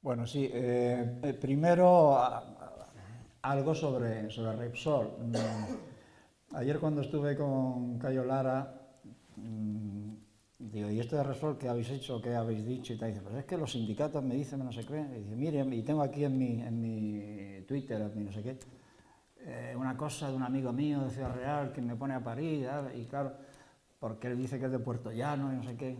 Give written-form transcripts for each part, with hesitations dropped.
Bueno, sí. Primero, algo sobre Repsol. Ayer cuando estuve con Cayo Lara, digo, ¿y esto de Repsol qué habéis hecho, qué habéis dicho? Y tal. Dice, pues es que los sindicatos me dicen no sé qué. Y dice, mire, y tengo aquí en mi Twitter, en mi no sé qué, una cosa de un amigo mío de Ciudad Real que me pone a parir, y claro, porque él dice que es de Puerto Llano y no sé qué.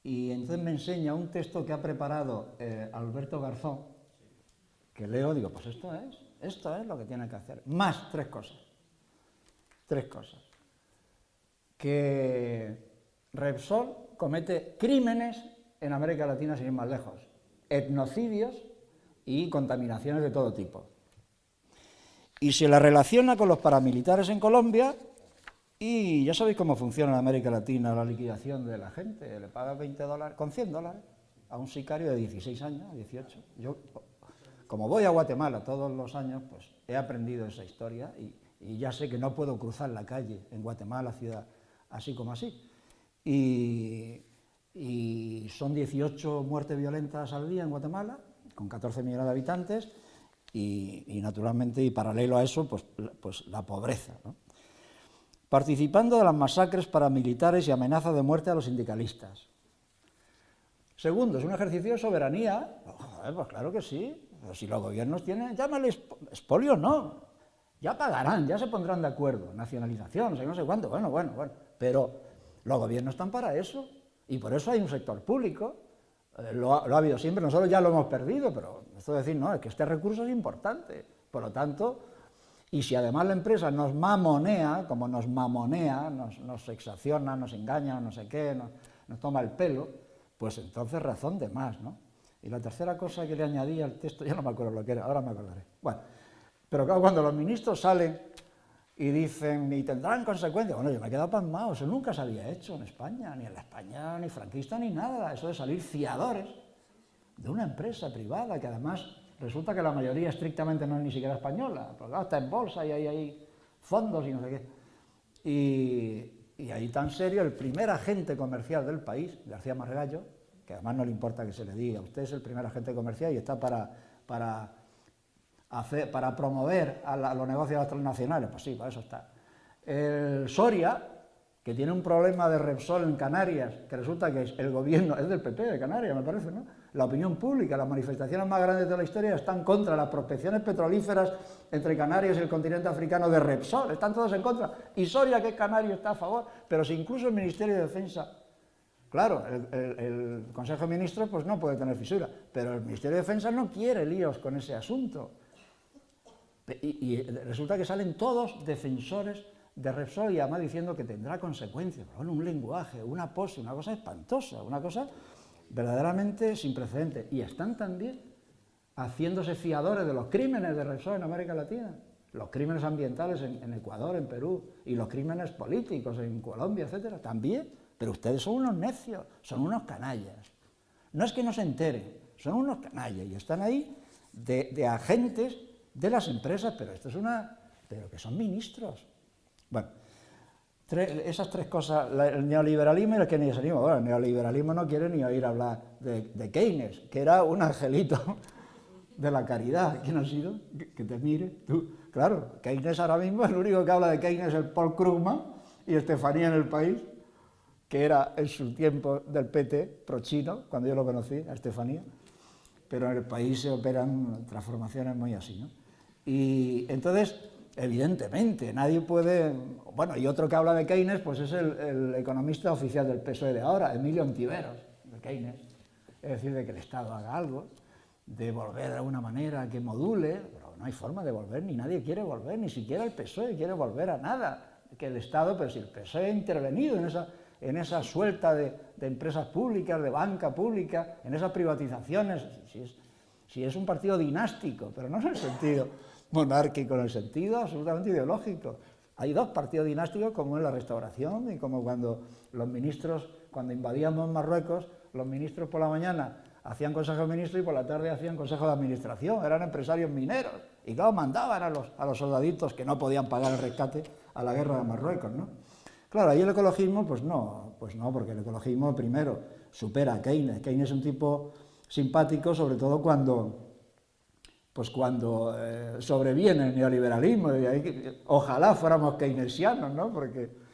Y entonces me enseña un texto que ha preparado Alberto Garzón, que leo, digo, pues esto es lo que tiene que hacer. Más tres cosas. Que Repsol comete crímenes en América Latina sin ir más lejos. Etnocidios y contaminaciones de todo tipo. Y se la relaciona con los paramilitares en Colombia. Y ya sabéis cómo funciona en América Latina la liquidación de la gente. Le paga $20 con $100 a un sicario de 16 años, 18. Yo, como voy a Guatemala todos los años, pues he aprendido esa historia y ya sé que no puedo cruzar la calle en Guatemala, ciudad, así como así. Y son 18 muertes violentas al día en Guatemala, con 14 millones de habitantes, y naturalmente, y paralelo a eso, pues la pobreza, ¿no? Participando de las masacres paramilitares y amenazas de muerte a los sindicalistas. Segundo, es un ejercicio de soberanía. Pues claro que sí, pero si los gobiernos tienen, llámale expolio, no, ya pagarán, ya se pondrán de acuerdo, nacionalización, no sé cuánto, bueno, pero los gobiernos están para eso, y por eso hay un sector público, lo ha habido siempre, nosotros ya lo hemos perdido, pero esto de decir, no, es que este recurso es importante, por lo tanto. Y si además la empresa nos mamonea, como nos mamonea, nos exacciona, nos engaña, no sé qué, nos toma el pelo, pues entonces razón de más, ¿no? Y la tercera cosa que le añadí al texto, ya no me acuerdo lo que era, ahora me acordaré. Bueno, pero claro, cuando los ministros salen y dicen, y tendrán consecuencias, bueno, yo me he quedado pasmado, eso nunca se había hecho en España, ni en la España ni franquista ni nada, eso de salir fiadores de una empresa privada que además resulta que la mayoría estrictamente no es ni siquiera española, porque claro, está en bolsa y hay fondos y no sé qué. Y ahí tan serio, el primer agente comercial del país, García Margallo, que además no le importa que se le diga, usted es el primer agente comercial y está para promover a los negocios transnacionales, pues sí, para eso está. El Soria, que tiene un problema de Repsol en Canarias, que resulta que el gobierno, es del PP de Canarias, me parece, ¿no? La opinión pública, las manifestaciones más grandes de la historia están contra las prospecciones petrolíferas entre Canarias y el continente africano de Repsol, están todos en contra. Y Soria, que es canario, está a favor, pero si incluso el Ministerio de Defensa, claro, el Consejo de Ministros pues no puede tener fisura, pero el Ministerio de Defensa no quiere líos con ese asunto. Y resulta que salen todos defensores de Repsol y además diciendo que tendrá consecuencias. Bueno, un lenguaje, una pose, una cosa espantosa, una cosa verdaderamente sin precedentes. Y están también haciéndose fiadores de los crímenes de Repsol en América Latina, los crímenes ambientales en Ecuador, en Perú, y los crímenes políticos en Colombia, etcétera, también. Pero ustedes son unos necios, son unos canallas. No es que no se enteren, son unos canallas y están ahí de agentes de las empresas, pero esto es pero que son ministros. Bueno, esas tres cosas, el neoliberalismo y el keynesianismo. Bueno, el neoliberalismo no quiere ni oír hablar de Keynes, que era un angelito de la caridad. ¿Quién ha sido? Que te mire, tú. Claro, Keynes ahora mismo, el único que habla de Keynes es el Paul Krugman y Estefanía en El País, que era en su tiempo del PT, pro-chino, cuando yo lo conocí, a Estefanía, pero en El País se operan transformaciones muy así, ¿no? Y entonces, evidentemente, nadie puede. Bueno, y otro que habla de Keynes, pues es el economista oficial del PSOE de ahora, Emilio Ontiveros, de Keynes. Es decir, de que el Estado haga algo, de volver de alguna manera, que module, pero no hay forma de volver, ni nadie quiere volver, ni siquiera el PSOE quiere volver a nada. Que el Estado, pero si el PSOE ha intervenido en esa suelta de empresas públicas, de banca pública, en esas privatizaciones, si es un partido dinástico, pero no en el sentido monárquico, en el sentido absolutamente ideológico. Hay dos partidos dinásticos, como en la Restauración y como cuando los ministros, cuando invadíamos Marruecos, los ministros por la mañana hacían consejo de ministros y por la tarde hacían consejo de administración, eran empresarios mineros y claro, mandaban a los soldaditos que no podían pagar el rescate a la guerra de Marruecos, ¿no? Claro, ahí el ecologismo, pues no, porque el ecologismo primero supera a Keynes. Keynes es un tipo simpático, sobre todo cuando sobreviene el neoliberalismo, y ahí, ojalá fuéramos keynesianos, ¿no? Porque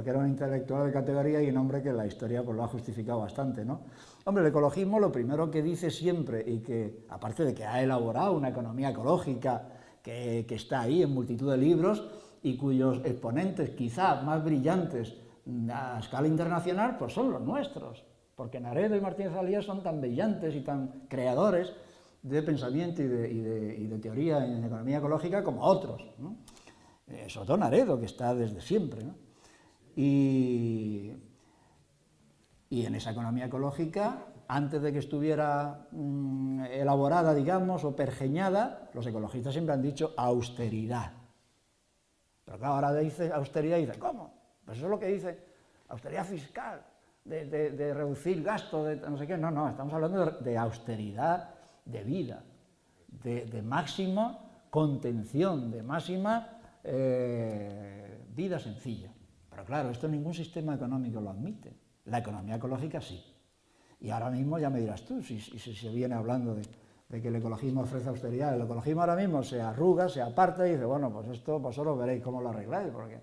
era un intelectual de categoría y un hombre que la historia pues, lo ha justificado bastante, ¿no? Hombre, el ecologismo lo primero que dice siempre, y que aparte de que ha elaborado una economía ecológica que está ahí en multitud de libros y cuyos exponentes quizá más brillantes a escala internacional pues son los nuestros, porque Naredo y Martínez Alías son tan brillantes y tan creadores de pensamiento y de teoría en economía ecológica como otros, ¿no? Sobre todo Naredo, que está desde siempre, ¿no? Y en esa economía ecológica, antes de que estuviera elaborada, digamos, o pergeñada, los ecologistas siempre han dicho austeridad. Pero claro, ahora dice austeridad y dice, ¿cómo? Pues eso es lo que dice austeridad fiscal, de reducir gasto, de no sé qué. No, estamos hablando de austeridad de vida, de máxima contención, de máxima vida sencilla. Pero claro, esto ningún sistema económico lo admite. La economía ecológica sí. Y ahora mismo ya me dirás tú, si se viene hablando de que el ecologismo ofrece austeridad. El ecologismo ahora mismo se arruga, se aparta y dice, bueno, pues esto vosotros veréis cómo lo arregláis, porque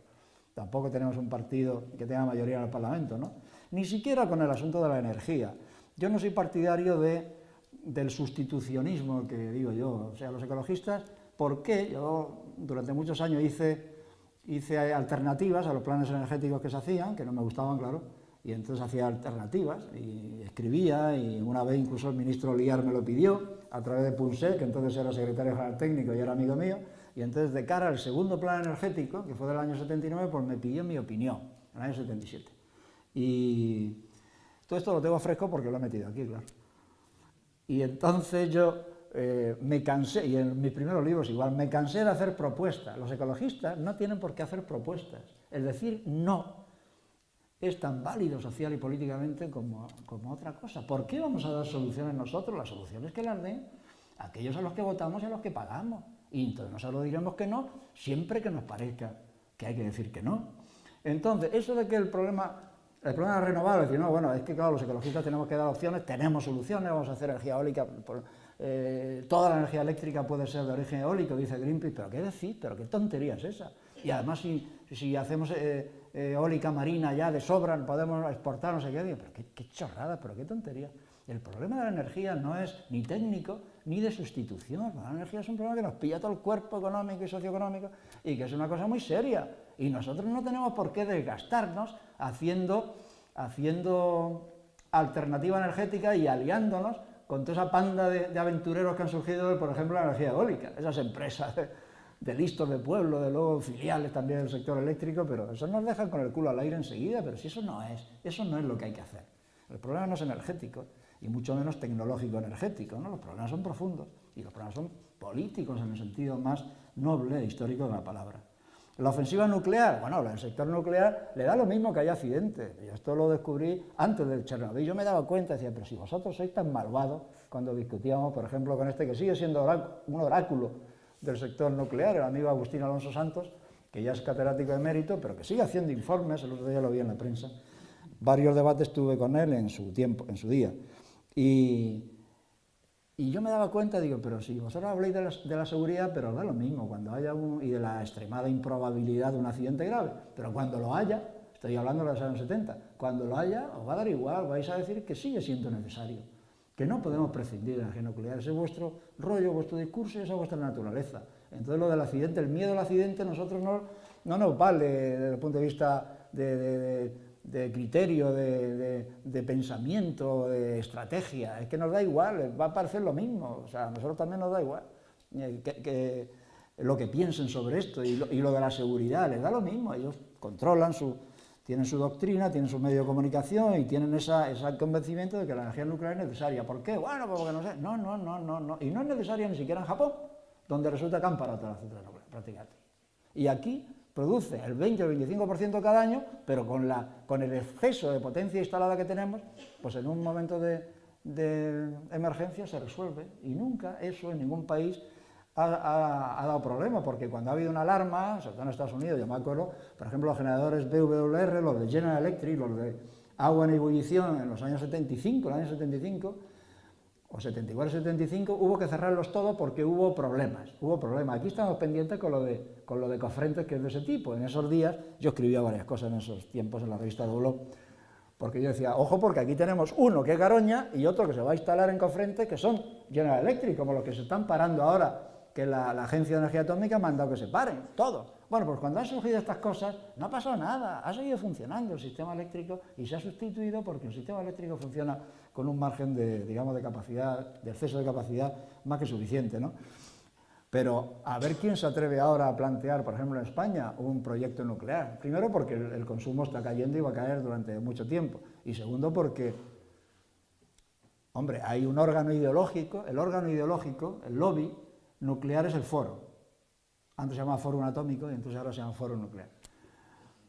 tampoco tenemos un partido que tenga mayoría en el Parlamento, ¿no? Ni siquiera con el asunto de la energía. Yo no soy partidario del sustitucionismo que digo yo. O sea, los ecologistas, ¿por qué? Yo durante muchos años hice alternativas a los planes energéticos que se hacían, que no me gustaban, claro, y entonces hacía alternativas y escribía, y una vez incluso el ministro Liar me lo pidió a través de Punset, que entonces era secretario general técnico y era amigo mío, y entonces de cara al segundo plan energético, que fue del año 79, pues me pidió mi opinión, en el año 77. Y todo esto lo tengo fresco porque lo he metido aquí, claro. Y entonces yo me cansé, y en mis primeros libros igual, me cansé de hacer propuestas. Los ecologistas no tienen por qué hacer propuestas. Es decir, no es tan válido social y políticamente como otra cosa. ¿Por qué vamos a dar soluciones nosotros? Las soluciones que las den aquellos a los que votamos y a los que pagamos. Y entonces nosotros diremos que no, siempre que nos parezca que hay que decir que no. Entonces, eso de que el problema renovable, es decir, no, bueno, es que claro, los ecologistas tenemos que dar opciones, tenemos soluciones, vamos a hacer energía eólica, toda la energía eléctrica puede ser de origen eólico, dice Greenpeace, pero ¿qué decir? ¿Pero qué tontería es esa? Y además si hacemos eólica marina ya de sobra, podemos exportar, no sé qué, digo, pero qué chorrada, pero qué tontería. El problema de la energía no es ni técnico ni de sustitución. La energía es un problema que nos pilla todo el cuerpo económico y socioeconómico y que es una cosa muy seria. Y nosotros no tenemos por qué desgastarnos haciendo alternativa energética y aliándonos con toda esa panda de aventureros que han surgido, por ejemplo, la energía eólica. Esas empresas de listos de pueblo, de luego filiales también del sector eléctrico, pero eso nos dejan con el culo al aire enseguida, pero si eso no es lo que hay que hacer. El problema no es energético, y mucho menos tecnológico-energético, ¿no? Los problemas son profundos, y los problemas son políticos en el sentido más noble e histórico de la palabra. La ofensiva nuclear, bueno, en el sector nuclear le da lo mismo que haya accidentes. Yo esto lo descubrí antes del Chernobyl. Yo me daba cuenta, decía, pero si vosotros sois tan malvados, cuando discutíamos, por ejemplo, con este que sigue siendo un oráculo del sector nuclear, el amigo Agustín Alonso Santos, que ya es catedrático de mérito, pero que sigue haciendo informes, el otro día lo vi en la prensa. Varios debates tuve con él en su día. Y yo me daba cuenta, digo, pero si vosotros habléis de la seguridad, pero da lo mismo, cuando haya y de la extremada improbabilidad de un accidente grave, pero cuando lo haya, estoy hablando de los años 70, cuando lo haya, os va a dar igual, vais a decir que sigue siendo necesario, que no podemos prescindir de la energía nuclear, ese es vuestro rollo, vuestro discurso y esa es vuestra naturaleza. Entonces lo del accidente, el miedo al accidente, nosotros no nos vale desde el punto de vista de criterio, de pensamiento, de estrategia, es que nos da igual, va a parecer lo mismo, o sea, a nosotros también nos da igual que lo que piensen sobre esto y lo de la seguridad, les da lo mismo, ellos controlan, tienen su doctrina, tienen su medio de comunicación y tienen ese convencimiento de que la energía nuclear es necesaria. ¿Por qué? Bueno, pues porque no sé, no, y no es necesaria ni siquiera en Japón, donde resulta que han parado todas las centrales nucleares, prácticamente. Y aquí produce el 20 o el 25% cada año, pero con el exceso de potencia instalada que tenemos, pues en un momento de emergencia se resuelve. Y nunca eso en ningún país ha dado problema, porque cuando ha habido una alarma, sobre todo en Estados Unidos, yo me acuerdo, por ejemplo, los generadores BWR, los de General Electric, los de agua en ebullición en los años 75, o 74-75, hubo que cerrarlos todos porque hubo problemas. Aquí estamos pendientes con lo de Cofrentes, que es de ese tipo. En esos días, yo escribía varias cosas en esos tiempos en la revista Dobló, porque yo decía, ojo, porque aquí tenemos uno que es Garoña y otro que se va a instalar en Cofrentes, que son General Electric, como los que se están parando ahora, que la Agencia de Energía Atómica ha mandado que se paren, todos. Bueno, pues cuando han surgido estas cosas, no ha pasado nada, ha seguido funcionando el sistema eléctrico y se ha sustituido porque el sistema eléctrico funciona con un margen de, digamos, de capacidad, de exceso de capacidad más que suficiente, ¿no? Pero a ver quién se atreve ahora a plantear, por ejemplo, en España, un proyecto nuclear. Primero, porque el consumo está cayendo y va a caer durante mucho tiempo. Y segundo, porque, hombre, hay un órgano ideológico, el lobby nuclear es el foro. Antes se llamaba foro atómico y entonces ahora se llama foro nuclear.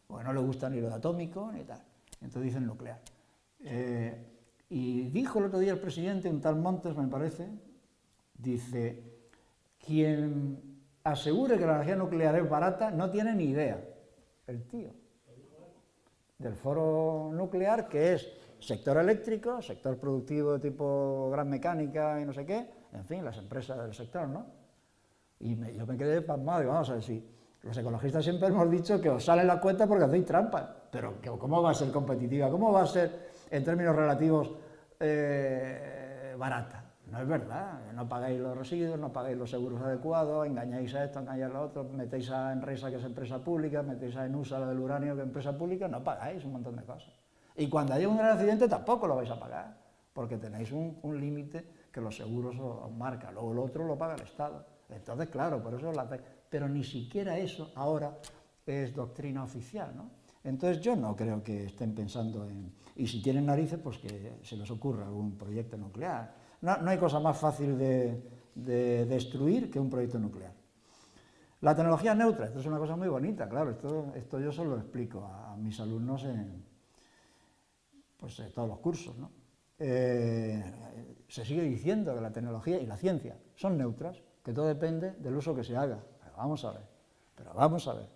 Porque no le gusta ni lo de atómico ni tal. Entonces dicen nuclear. Y dijo el otro día el presidente, un tal Montes, me parece, dice, quien asegure que la energía nuclear es barata no tiene ni idea, el tío, del foro nuclear, que es sector eléctrico, sector productivo de tipo gran mecánica y no sé qué, en fin, las empresas del sector, ¿no? Y yo me quedé pasmado, y vamos a ver, si los ecologistas siempre hemos dicho que os sale la cuenta porque hacéis trampa, pero ¿cómo va a ser competitiva? ¿Cómo va a ser, en términos relativos, barata? No es verdad, no pagáis los residuos, no pagáis los seguros adecuados, engañáis a esto, engañáis a lo otro, metéis a Enresa, que es empresa pública, metéis a Enusa, la del uranio, que es empresa pública, no pagáis un montón de cosas. Y cuando haya un gran accidente tampoco lo vais a pagar, porque tenéis un límite que los seguros os marcan, luego lo otro lo paga el Estado. Entonces, claro, por eso lo hacéis. Pero ni siquiera eso ahora es doctrina oficial, ¿no? Entonces yo no creo que estén pensando en... Y si tienen narices, pues que se les ocurra algún proyecto nuclear. No hay cosa más fácil de destruir que un proyecto nuclear. La tecnología neutra, esto es una cosa muy bonita, claro, esto yo solo lo explico a mis alumnos en todos los cursos, ¿no? Se sigue diciendo que la tecnología y la ciencia son neutras, que todo depende del uso que se haga. Pero vamos a ver.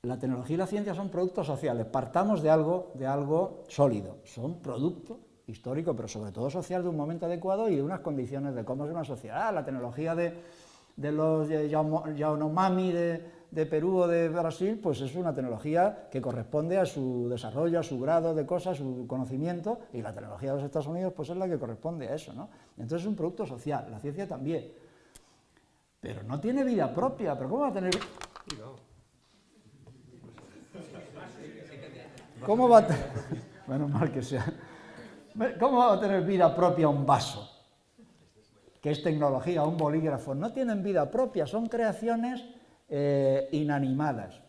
La tecnología y la ciencia son productos sociales, partamos de algo sólido, son producto histórico, pero sobre todo social, de un momento adecuado y de unas condiciones de cómo es una sociedad. La tecnología de los Yanomami de Perú o de Brasil, pues es una tecnología que corresponde a su desarrollo, a su grado de cosas, su conocimiento, y la tecnología de los Estados Unidos pues es la que corresponde a eso, ¿no? Entonces es un producto social, la ciencia también, pero no tiene vida propia. ¿Pero cómo va a tener? ¿Cómo va a tener? Menos mal que sea. ¿Cómo va a tener vida propia un vaso? Que es tecnología, un bolígrafo. No tienen vida propia, son creaciones inanimadas.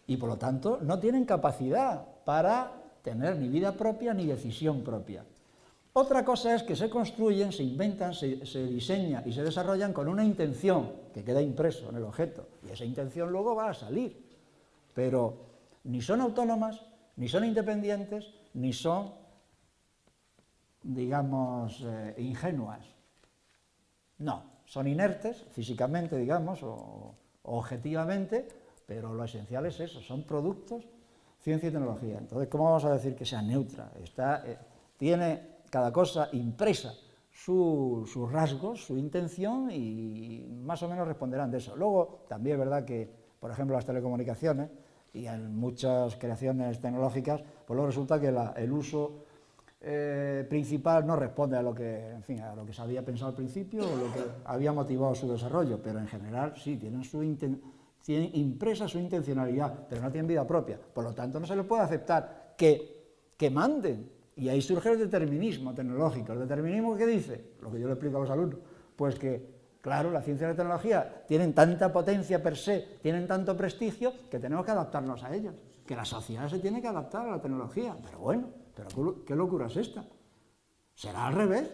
Y por lo tanto no tienen capacidad para tener ni vida propia ni decisión propia. Otra cosa es que se construyen, se inventan, se diseñan y se desarrollan con una intención que queda impreso en el objeto. Y esa intención luego va a salir. Pero ni son autónomas, ni son independientes, ni son, digamos, ingenuas. No, son inertes físicamente, digamos, o objetivamente, pero lo esencial es eso, son productos, ciencia y tecnología. Entonces, ¿cómo vamos a decir que sea neutra? Tiene cada cosa impresa sus rasgos, su intención, y más o menos responderán de eso. Luego, también es verdad que, por ejemplo, las telecomunicaciones y en muchas creaciones tecnológicas, pues luego resulta que el uso principal no responde a lo que, en fin, a lo que se había pensado al principio o lo que había motivado su desarrollo, pero en general sí, tienen impresa su intencionalidad, pero no tienen vida propia. Por lo tanto, no se les puede aceptar que manden. Y ahí surge el determinismo tecnológico. ¿El determinismo qué dice? Lo que yo le explico a los alumnos. Pues que, claro, la ciencia y la tecnología tienen tanta potencia per se, tienen tanto prestigio, que tenemos que adaptarnos a ellos. Que la sociedad se tiene que adaptar a la tecnología. Pero bueno, ¿qué locura es esta? Será al revés.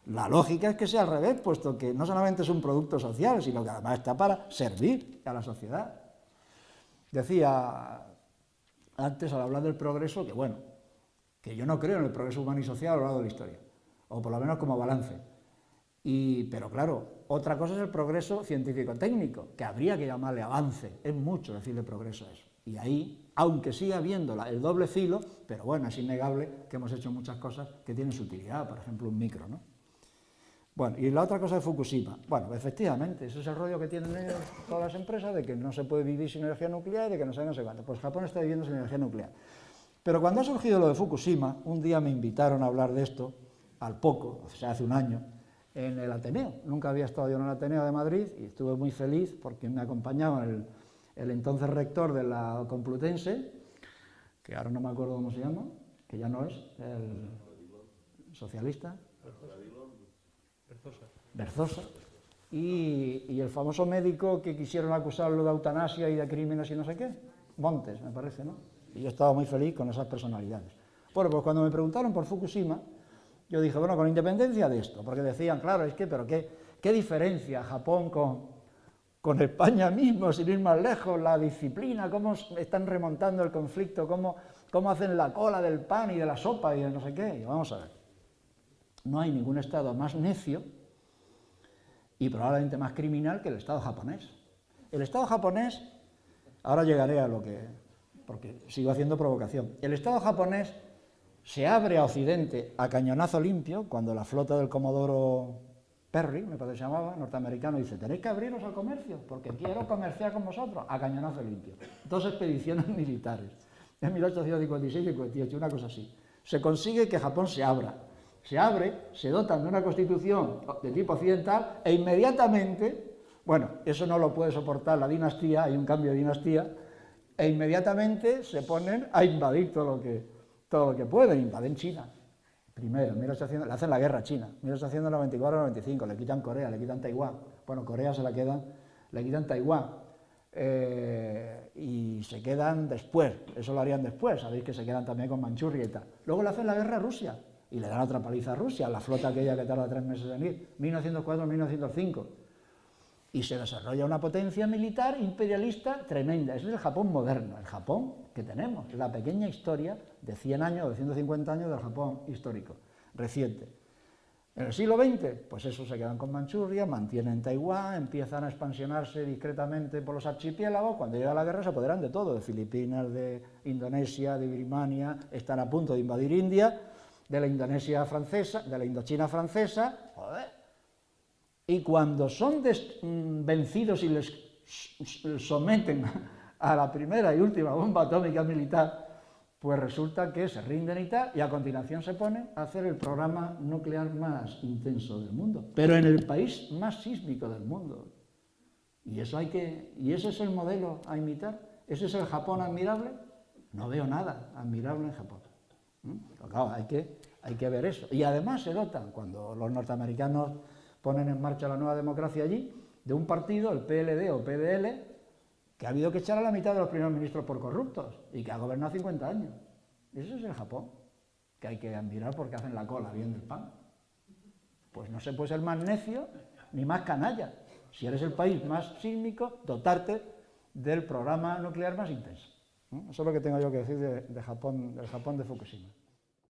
La lógica es que sea al revés, puesto que no solamente es un producto social, sino que además está para servir a la sociedad. Decía antes, al hablar del progreso, que bueno, que yo no creo en el progreso humano y social a lo largo de la historia, o por lo menos como balance. Pero claro, otra cosa es el progreso científico-técnico, que habría que llamarle avance. Es mucho decirle progreso a eso. Y ahí, aunque siga habiendo el doble filo, pero bueno, es innegable que hemos hecho muchas cosas que tienen su utilidad, por ejemplo, un micro, ¿no? Bueno, y la otra cosa de Fukushima. Bueno, efectivamente, ese es el rollo que tienen ellos, todas las empresas, de que no se puede vivir sin energía nuclear y de que no sé cuánto. Pues Japón está viviendo sin energía nuclear. Pero cuando ha surgido lo de Fukushima, un día me invitaron a hablar de esto, al poco, o sea, hace un año, en el Ateneo. Nunca había estado yo en el Ateneo de Madrid y estuve muy feliz porque me acompañaba el entonces rector de la Complutense, que ahora no me acuerdo cómo se llama, que ya no es, el socialista. Berzosa. Y el famoso médico que quisieron acusarlo de eutanasia y de crímenes y no sé qué, Montes, me parece, ¿no? Y yo estaba muy feliz con esas personalidades. Bueno, pues cuando me preguntaron por Fukushima, yo dije, bueno, con independencia de esto, porque decían, claro, es que, pero ¿qué diferencia Japón con España mismo, sin ir más lejos, la disciplina, cómo están remontando el conflicto, cómo hacen la cola del pan y de la sopa y de no sé qué? Y vamos a ver, no hay ningún Estado más necio y probablemente más criminal que el Estado japonés. El Estado japonés, ahora llegaré a lo que, porque sigo haciendo provocación, el Estado japonés se abre a Occidente a cañonazo limpio cuando la flota del Comodoro Perry, me parece que se llamaba, norteamericano, dice, tenéis que abriros al comercio, porque quiero comerciar con vosotros, a cañonazo limpio. 2 expediciones militares, en 1856 y 58, una cosa así. Se consigue que Japón se abra. Se abre, se dotan de una constitución de tipo occidental e inmediatamente, bueno, eso no lo puede soportar la dinastía, hay un cambio de dinastía, e inmediatamente se ponen a invadir todo lo que pueden, invaden China. Primero, le hacen la guerra a China, 1894-95, le quitan Corea, le quitan Taiwán. Bueno, Corea se la quedan, le quitan Taiwán. Y se quedan después, eso lo harían después, sabéis que se quedan también con Manchuria y tal. Luego le hacen la guerra a Rusia y le dan otra paliza a Rusia, la flota aquella que tarda 3 meses en ir, 1904-1905. Y se desarrolla una potencia militar imperialista tremenda. Ese es el Japón moderno, el Japón que tenemos, la pequeña historia de 100 años, de 150 años del Japón histórico, reciente. En el siglo XX, pues eso, se quedan con Manchuria, mantienen Taiwán, empiezan a expansionarse discretamente por los archipiélagos, cuando llega la guerra se apoderan de todo, de Filipinas, de Indonesia, de Birmania, están a punto de invadir India, de la Indonesia francesa, de la Indochina francesa, joder. Y cuando son vencidos y les someten a la primera y última bomba atómica militar, pues resulta que se rinden y tal, y a continuación se ponen a hacer el programa nuclear más intenso del mundo, pero en el país más sísmico del mundo. Y ese es el modelo a imitar, ese es el Japón admirable. No veo nada admirable en Japón. Pero claro, hay que ver eso. Y además se dotan, cuando los norteamericanos ponen en marcha la nueva democracia allí, de un partido, el PLD o PDL, que ha habido que echar a la mitad de los primeros ministros por corruptos y que ha gobernado 50 años. Eso es el Japón, que hay que admirar porque hacen la cola viendo el pan. Pues no se puede ser más necio ni más canalla. Si eres el país más sísmico, dotarte del programa nuclear más intenso. Eso es lo que tengo yo que decir del Japón de Fukushima.